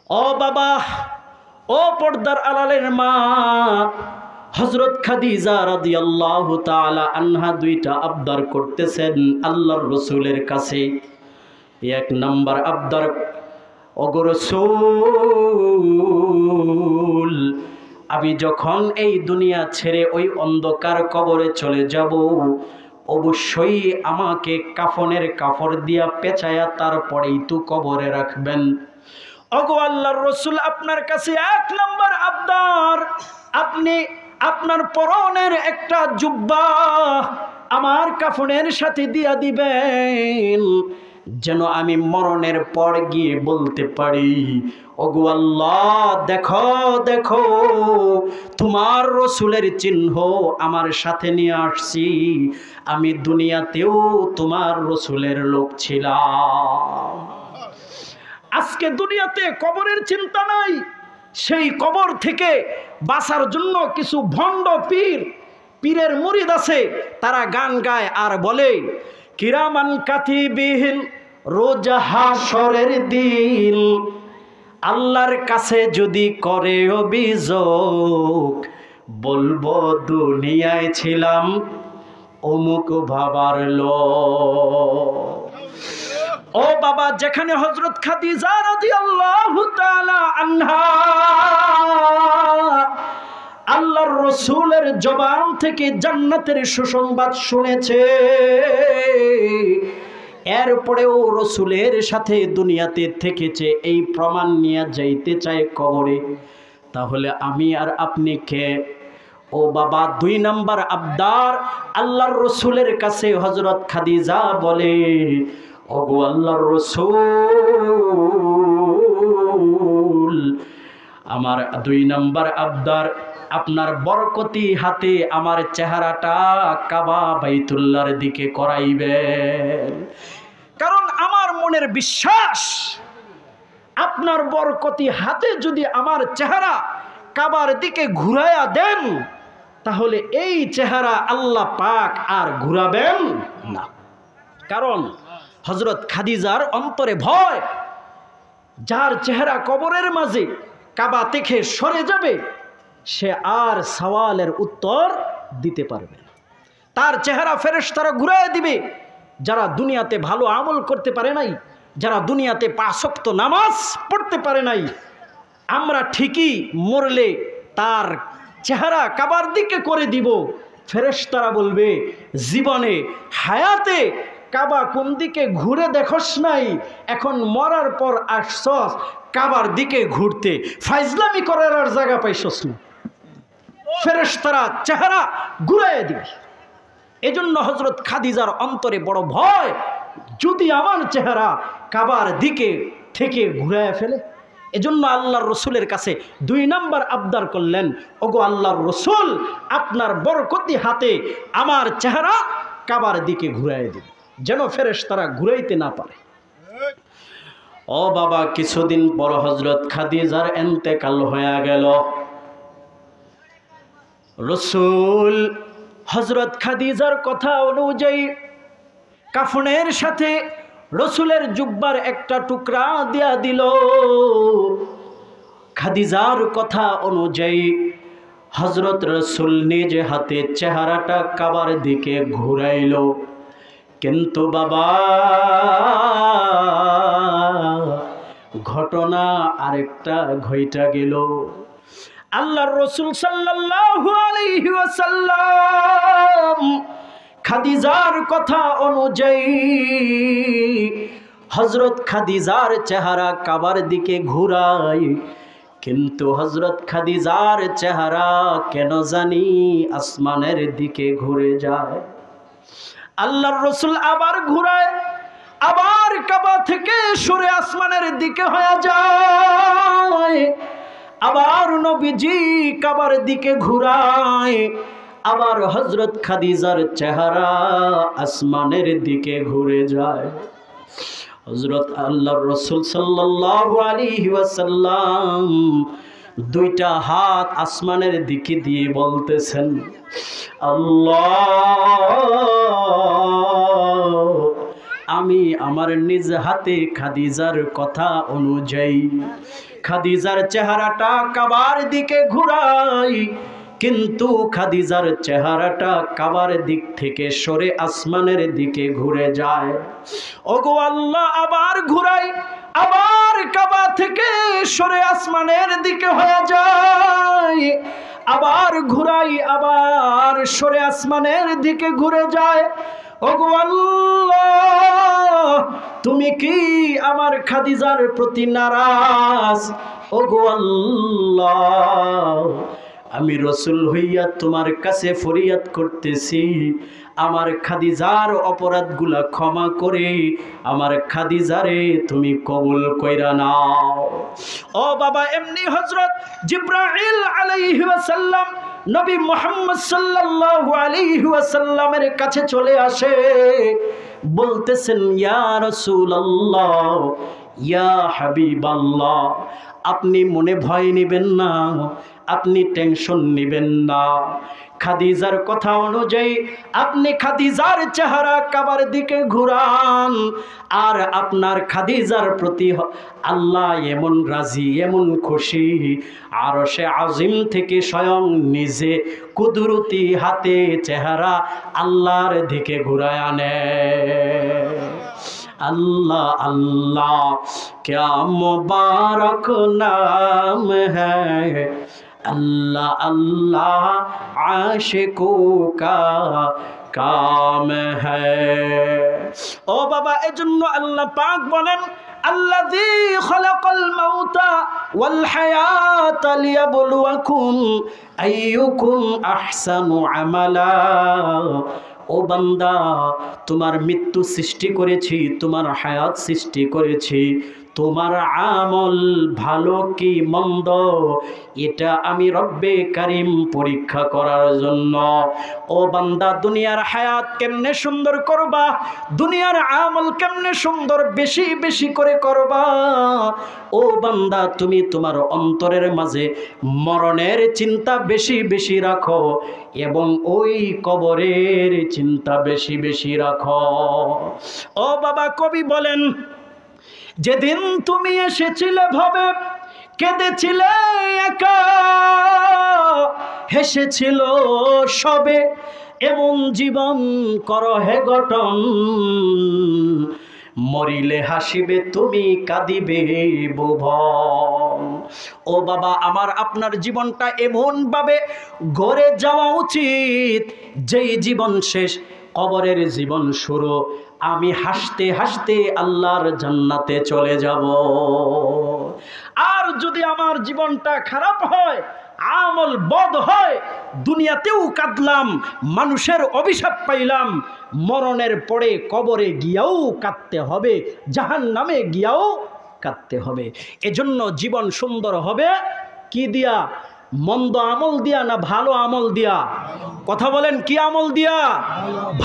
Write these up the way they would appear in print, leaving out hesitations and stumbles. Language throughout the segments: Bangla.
ও বাবা, ও পর্দার আড়ালের মা, হযরত খাদিজা রাদিয়াল্লাহু তাআলা আনহা দুইটা আবদার করতেছেন আল্লাহর রাসূলের কাছে। এক নাম্বার আবদার, ওগো রাসূল, আমি যখন এই দুনিয়া ছেড়ে ওই অন্ধকার কবরে চলে যাব, অবশ্যই আমাকে কাফনের কাপড় দিয়া পেঁচায়া তারপরেই তো কবরে রাখবেন। ওগো আল্লাহর রাসূল, আপনার কাছে এক নাম্বার আবদার, আপনি আপনার পরনের একটা জুব্বা আমার কাফনের সাথে দিয়া দিবেন, যেন আমি মরণের পর গিয়ে বলতে পারি, ওগো আল্লাহ, দেখো দেখো তোমার রাসূলের চিহ্ন আমার সাথে নিয়ে আসছি, আমি দুনিয়াতেও তোমার রাসূলের লোক ছিলাম। আজকে দুনিয়াতে কবরের চিন্তা নাই। সেই কবর থেকে বাঁচার জন্য কিছু ভণ্ড পীরের মুরিদ আছে, তারা গান গায় আর বলে, কিরামান কাতিবিন রোজ হাশরের দিন আল্লাহর কাছে যদি করে অভিযোগ, বলবো দুনিয়ায় ছিলাম অমুক ভাবার লোক। ও বাবা, যেখানে হযরত খাদিজা রাদিয়াল্লাহু তাআলা আনহা আল্লাহর রাসূলের জবান থেকে জান্নাতের সুসংবাদ শুনেছে, এরপরেও রাসূলের সাথে দুনিয়াতে থেকেছে, এই প্রমাণ নিয়ে যাইতে চায় কবরে, তাহলে আমি আর আপনি কে? ও বাবা, দুই নাম্বার আবদার আল্লাহর রাসূলের কাছে হযরত খাদিজা বলে, ওগো আল্লাহর রাসূল, আমার দুই নাম্বার আবদার, আপনার বরকতি হাতে আমার চেহারাটা কাবা বাইতুল্লাহর দিকে করাইবেন। কারণ আমার মনের বিশ্বাস, আপনার বরকতি হাতে যদি আমার চেহারা কাবার দিকে ঘুরাইয়া দেন, তাহলে এই চেহারা আল্লাহ পাক আর ঘুরাবেন না। কারণ হযরত খাদিজার অন্তরে ভয়, যার চেহারা কবরের মাঝে কাবা থেকে সরে যাবে, সে আর সওয়ালের উত্তর দিতে পারবে না। তার চেহারা ফেরেশতারা ঘুরায় দিবে। যারা দুনিয়াতে ভালো আমল করতে পারে নাই, যারা দুনিয়াতে 5 ওয়াক্ত নামাজ পড়তে পারে নাই, আমরা ঠিকই মরলে তার চেহারা কাবার দিকে করে দিব। ফেরেশতারা বলবে, জীবনে হায়াতে কাবা কোন দিকে ঘুরে দেখোস নাই, এখন মরার পর আসছস কাবার দিকে ঘুরতে, ফাইজলামি করার আর জায়গা পাইছস না। ফেরেশতারা চেহারা ঘুরাইয়া দিবে। এজন্য হযরত খাদিজার অন্তরে বড় ভয়, যদি আমার চেহারা কাবার দিকে থেকে ঘুরাইয়া ফেলে। এজন্য আল্লাহর রাসূলের কাছে দুই নাম্বার আবদার করলেন, ওগো আল্লাহর রাসূল, আপনার বরকতি হাতে আমার চেহারা কাবার দিকে ঘুরাইয়া দিবে, যেন ফেরেশতারা ঘুরাইতে না পারে। ও বাবা, কিছুদিন পর হযরত খাদিজার ইন্তেকাল হয়ে গেল। রাসূল হযরত খাদিজার কথা অনুযায়ী কাফনের সাথে রাসূলের জুব্বার একটা টুকরা দিয়া দিল। খাদিজার কথা অনুযায়ী হযরত রাসূল নিজে হাতে চেহারাটা কাবার দিকে ঘুরাইল। কিন্তু বাবা, ঘটনা আরেকটা ঘইটা গেল। আল্লাহর রাসূল সাল্লাল্লাহু আলাইহি ওয়াসাল্লাম খাদিজার কথা অনুযায়ী হযরত খাদিজার চেহারা কাবার দিকে ঘুরায়, কিন্তু হযরত খাদিজার চেহারা কেন জানি আসমানের দিকে ঘুরে যায়। আল্লাহর রাসূল আবার ঘুরায়, আবার কাবা থেকে সরে আসমানের দিকে হয়ে যায়। আবার নবীজি কাবার দিকে ঘুরায়, আবার হযরত খাদিজার চেহারা আসমানের দিকে ঘুরে যায়। হযরত আল্লাহর রাসূল সাল্লাল্লাহু আলাইহি ওয়াসাল্লাম দুইটা হাত আসমানের দিকে দিয়ে বলতেছেন, আল্লাহ, আমি আমার নিজ হাতে খাদিজার কথা অনুযায়ী খাদিজার চেহারাটা কাবার দিকে ঘুরাই, কিন্তু খাদিজার চেহারাটা কাবার দিক থেকে সরে আসমানের দিকে ঘুরে যায়। ওগো আল্লাহ, আবার ঘুরাই, আবার কাবা থেকে সরে আসমানের দিকে হয়ে যায়, আবার ঘুরাই, আবার সরে আসমানের দিকে ঘুরে যায়। ওগো আল্লাহ, তুমি কি আমার খাদিজার প্রতি নারাজ? ওগো আল্লাহ, আমি রসুল হইয়া তোমার কাছে ফরিয়াদ করতেছি, আমার খাদিজার অপরাধগুলা ক্ষমা করে আমার খাদিজারে তুমি কবুল কইরা নাও। ও বাবা, এমনি হযরত জিবরাইল আলাইহি ওয়াসাল্লাম নবী মুহাম্মদ সাল্লাল্লাহু আলাইহি ওয়াসাল্লামের কাছে চলে আসে, বলতেছেন, ইয়া রাসূলুল্লাহ, ইয়া হাবিবাল্লাহ, আপনি মনে ভয় নেবেন না, আপনি টেনশন নেবেন না। খাদিজার কথা অনুযায়ী আপনি খাদিজার চেহারা কাবার দিকে ঘুরান, আর আপনার খাদিজার প্রতি আল্লাহ এমন রাজি, এমন খুশি, আরশে আজিম থেকে স্বয়ং নিজে কুদরতি হাতে চেহারা আল্লাহর দিকে ঘুরায় আনে। अल्लाह अल्लाह क्या मुबारक नाम है, अल्लाह अल्लाह आशिकों का काम है। ओ बाबा, एजন্য আল্লাহ পাক বলেন, আল্লাযী খালাকাল মাউতা ওয়াল হায়াতা লিয়াবলুয়াকুম আইয়ুকুম আহসানু আমালা। ও বান্দা, তোমার মৃত্যু সৃষ্টি করেছি, তোমার হায়াত সৃষ্টি করেছি, তোমার আমল ভালো কি মন্দ এটা আমি রব্বে কারিম পরীক্ষা করার জন্য। ও বান্দা, দুনিয়ার হায়াত কেমনে সুন্দর করবা, দুনিয়ার আমল কেমনে সুন্দর বেশি বেশি করে করবা। ও বান্দা, তুমি তোমার অন্তরের মাঝে মরণের চিন্তা বেশি বেশি রাখো এবং ওই কবরের চিন্তা বেশি বেশি রাখো। ও বাবা, কবি বলেন, যেদিন তুমি এসেছিলে ভবে কেঁদেছিলে একা, হেসেছিল সবে এমন জীবন করো হে গঠন, মরিলে হাসিবে তুমি কাঁদিবে ভুবন। ও বাবা, আমার আপনার জীবনটা এমন ভাবে গড়ে যাওয়া উচিত যেই জীবন শেষ কবরের জীবন শুরু। আমি হাসতে হাসতে আল্লাহর জান্নাতে চলে যাব। আর যদি আমার জীবনটা খারাপ হয়, আমল বদ হয়, দুনিয়াতেও কাঁদলাম, মানুষের অভিশাপ পাইলাম, মরণের পরে কবরে গিয়াও কাঁদতে হবে, জাহান্নামে গিয়াও কাঁদতে হবে। এজন্য জীবন সুন্দর হবে কি দিয়া? মন্দ আমল দিয়া না ভালো আমল দিয়া? কথা বলেন, কি আমল দিয়া?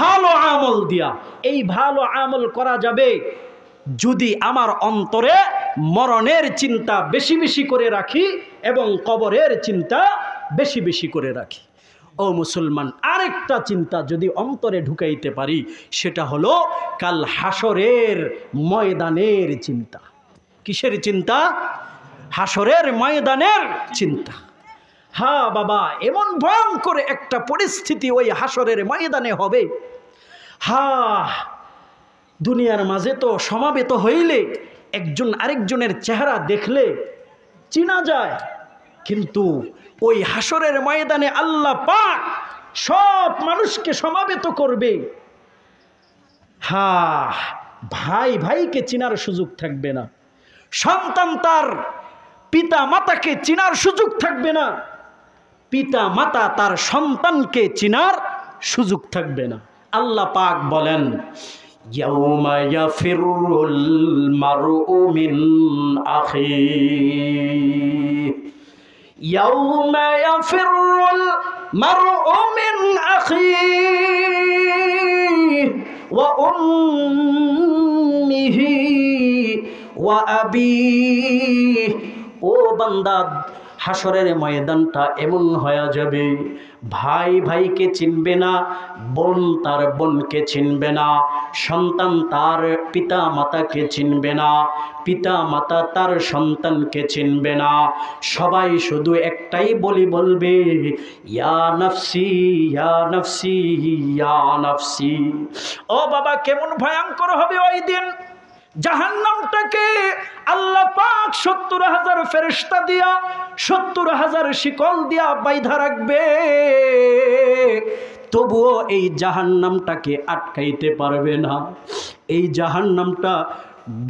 ভালো আমল দিয়া। এই ভালো আমল করা যাবে যদি আমার অন্তরে মরণের চিন্তা বেশি বেশি করে রাখি এবং কবরের চিন্তা বেশি বেশি করে রাখি। ও মুসলমান, আরেকটা চিন্তা যদি অন্তরে ঢুকাইতে পারি, সেটা হলো কাল হাসরের ময়দানের চিন্তা। কিসের চিন্তা? হাসরের ময়দানের চিন্তা। হ্যাঁ বাবা, এমন ভয়ঙ্কর একটা পরিস্থিতি ওই হাসরের ময়দানে হবে। হ্যাঁ, দুনিয়ার মাঝে তো সমাবেত হইলে একজন আরেকজনের চেহারা দেখলে চিনা যায়, কিন্তু ওই হাসরের ময়দানে আল্লাহ পাক সব মানুষকে সমাবেত করবে। হ্যাঁ, ভাই ভাইকে চিনার সুযোগ থাকবে না, সন্তান তার পিতা মাতাকে চিনার সুযোগ থাকবে না, পিতা মাতা তার সন্তানকে চিনার সুযোগ থাকবে না। আল্লাহ পাক বলেন, ইয়াউমা ইয়াফিরুল মারউ মিন আখিহি, ইয়াউমা ইয়াফিরুল মারউ মিন আখিহি ওয়া উম্মিহি ওয়া আবিহি। ও বান্দা, হাসরের ময়দানটা এমন হয়ে যাবে, ভাই ভাইকে চিনবে না, বোন তার বোনকে চিনবে না, সন্তান তার পিতা মাতাকে চিনবে না, পিতা মাতা তার সন্তানকে চিনবে না। সবাই শুধু একটাই বলবে, ইয়া নফসি ইয়া নফসি ইয়া নফসি। ও বাবা, কেমন ভয়ঙ্কর হবে ওই দিন। জাহান্নামটাকে আল্লাহ পাক ৭০,০০০ ফেরেশতা দিয়া ৭০,০০০ শিকল দিয়া বাইধা রাখবে, তবুও এই জাহান্নামটাকে আটকাইতে পারবে না। এই জাহান্নামটা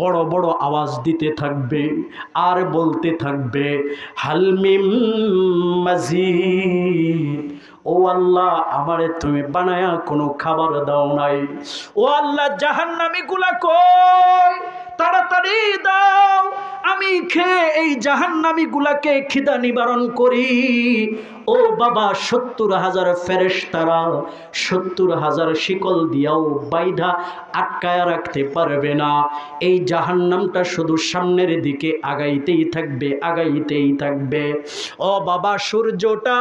বড় বড় আওয়াজ দিতে থাকবে আর বলতে থাকবে, হালমিম মাজিদ। ও আল্লাহ, আমারে তুমি বানায়া কোনো খাবার দাও নাই। ও আল্লাহ, জাহান্নামী গুলা কই, তাড়াতাড়ি দাও, আমি খেয়ে এই জাহান্নামী গুলাকে খিদা নিবারণ করি। ও বাবা, ৭০,০০০ ফেরেশতারা ৭০,০০০ শিকল দিয়াও বাইধা আটকায়া রাখতে পারবে না। এই জাহান্নামটা শুধু সামনের দিকে আগাইতেই থাকবে, আগাইতেই থাকবে। ও বাবা, সূর্যটা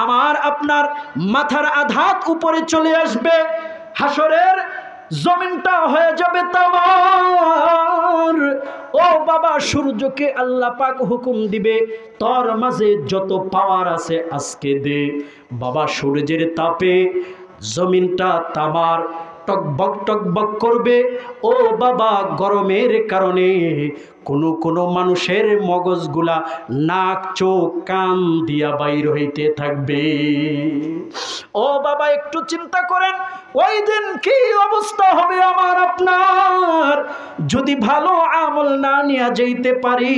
আমার আপনার মাথার আধাত উপরে চলে আসবে, হাসরের জমিনটা হয়ে যাবে তামার। ও বাবা, সূর্যকে আল্লাহ পাক হুকুম দিবে, তোর মাঝে যত পাওয়ার আছে আজকে দে। বাবা, সূর্যের তাপে জমিনটা তামার টকবক টকবক করবে। ও বাবা, গরমের কারণে কোনো মানুষের মগজগুলা নাক চোখ কান দিয়া বাইর হইতে থাকবে। ও বাবা, একটু চিন্তা করেন, ওই দিন কি অবস্থা হবে আমার আপনার, যদি ভালো আমল না নিয়ে যাইতে পারি।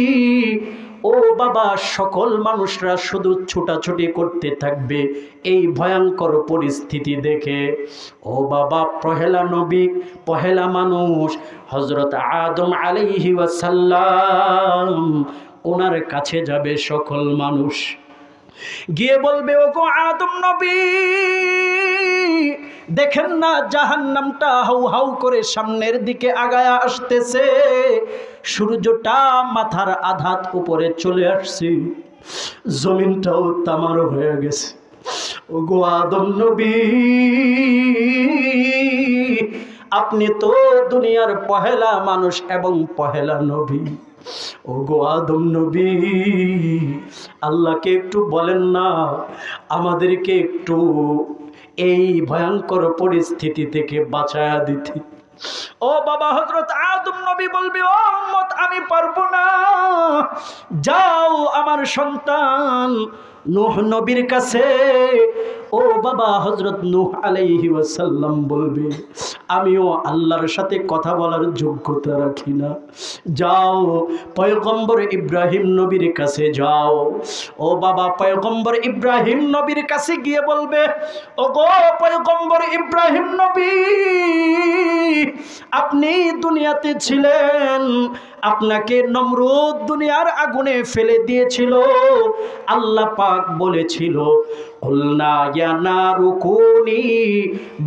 ও বাবা, সকল মানুষরা শুধু ছোটাছুটি করতে থাকবে এই ভয়ঙ্কর পরিস্থিতি দেখে। ও বাবা, পহেলা নবী, পহেলা মানুষ হযরত আদম আলাইহি ওয়াসাল্লাম, ওনার কাছে যাবে সকল মানুষ, গিয়ে বলবে, ও গো আদম নবী, দেখেন না জাহান্নামটা হাউ হাউ করে সামনের দিকে আগায়া আসতেছে, সূর্যটা মাথার আধাত উপরে চলে আসছে, জমিনটাও তামার হয়ে গেছে। ও গো আদম নবী, আপনি তো দুনিয়ার পহেলা মানুষ এবং পহেলা নবী। ও গো আদম নবী, আল্লাহকে একটু বলেন না আমাদেরকে একটু এই ভয়ঙ্কর পরিস্থিতি থেকে বাঁচায়া দিতে। ও বাবা, হযরত আদম নবী বলবে, ও উম্মত, আমি পারবো না, যাও আমার সন্তান নূহ নবীর কাছে। ও বাবা, হযরত নূহ আলাইহি ওয়াসাল্লাম বলবে, আমিও আল্লাহর সাথে কথা বলার যোগ্যতা রাখি না, যাও পয়গম্বর ইব্রাহিম নবীর কাছে যাও। ও বাবা, পয়গম্বর ইব্রাহিম নবীর কাছে গিয়ে বলবে, ও গো পয়গম্বর ইব্রাহিম নবী, আপনি দুনিয়াতে ছিলেন, আপনাকে নমরুদ দুনিয়ার আগুনে ফেলে দিয়েছিল, আল্লাহ পাক বলেছিল, কুলনা ইয়া নারু কুনি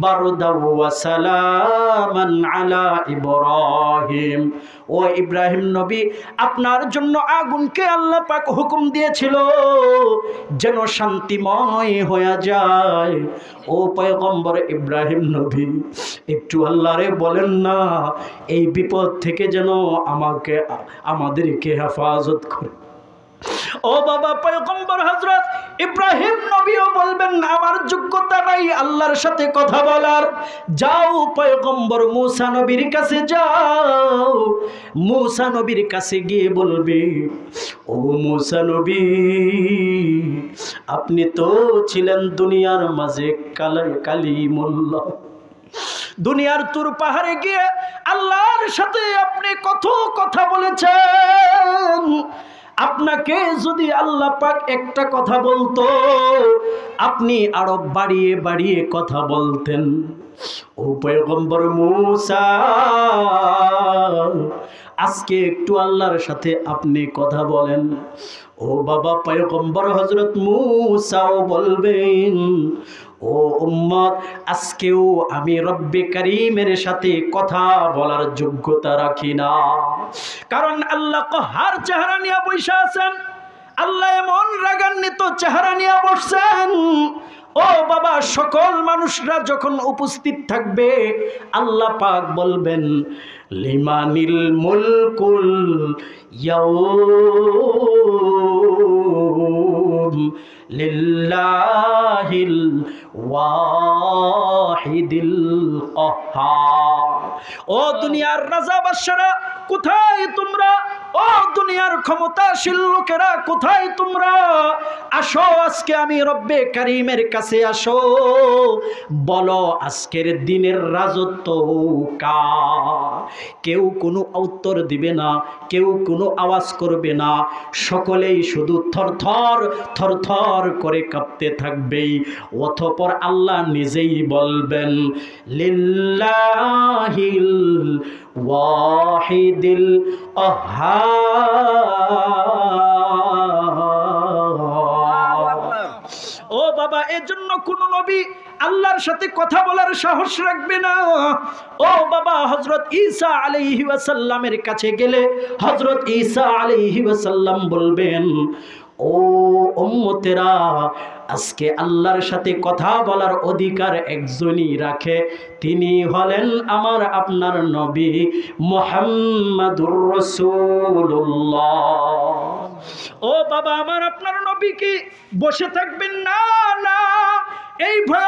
বারদাও ওয়া সালামান আলা ইব্রাহিম। ও ইব্রাহিম নবী, আপনার জন্য আগুনকে আল্লাহ পাক হুকুম দিয়েছিল যেন শান্তিময় হয়ে যায়। ও পয়গম্বর ইব্রাহিম নবী, একটু আল্লাহরে বলেন না এই বিপদ থেকে যেন আমাদেরকে হেফাজত করে। ও বাবা, পয়গম্বর হযরত ইব্রাহিম নবীও বলবেন, আমার যোগ্যতা নাই আল্লাহর সাথে কথা বলার, যাও পয়গম্বর মূসা নবীর কাছে যাও। মূসা নবীর কাছে গিয়ে বলবে, ও মূসা নবী, আপনি তো ছিলেন দুনিয়ার মাঝে কালিমুল্লাহ, দুনিয়ার তুর পাহাড়ে গিয়ে আল্লাহর সাথে আপনি কত কথা বলেছেন, আপনাকে যদি আল্লাহ পাক একটা কথা বলতো আপনি আরো বাড়িয়ে বাড়িয়ে কথা বলতেন। ও পয়গম্বর মূসা, আজকে একটু আল্লাহর সাথে আপনি কথা বলেন। ও বাবা, পয়গম্বর হযরত মূসাও বলবেন, ও উম্মত, আজকেও আমি রব্বে কারীমের সাথে কথা বলার যোগ্যতা রাখি না, কারণ আল্লাহ কাহার চেহারা নিয়ে বসে আছেন। আল্লাহ এমন রাগান্বিত চেহারা নিয়ে বসছেন। ও বাবা, সকল মানুষরা যখন উপস্থিত থাকবে, আল্লাহ পাক বলবেন লিমানিল মুলকুল ইয়াউম লিল্লাহিল ওয়াহিদিল কাহ্হার। ও দুনিয়ার রাজা বাদশারা কোথায় তোমরা? ও দুনিয়ার ক্ষমতাশীল লোকেরা কোথায় তোমরা? আসো, আজকে আমি রব্বে কারীমের কাছে আসো, বলো আজকের দিনের রাজত্ব কার? কেউ কোনো উত্তর দিবে না, কেউ কোনো আওয়াজ করবে না, সকলেই শুধু থরথর থরথর করে কাঁপতে থাকবে। অতঃপর আল্লাহ নিজেই বলবেন লিল্লাহিল ওয়াহিদিল কাহ্হার। ও বাবা, এজন্য কোন নবী আল্লাহর সাথে কথা বলার সাহস রাখবে না। ও বাবা, হযরত ঈসা আলাইহি ওয়াসাল্লামের কাছে গেলে হযরত ঈসা আলাইহি ওয়াসাল্লাম বলবেন, ও উম্মতেরা, আজকে আল্লাহর সাথে কথা বলার অধিকার একজনই রাখে, তিনি হলেন আমার আপনার নবী মুহাম্মাদুর রাসূলুল্লাহ। ও বাবা, আমার আপনার নবী কি বসে থাকবেন? না না, এই ভয়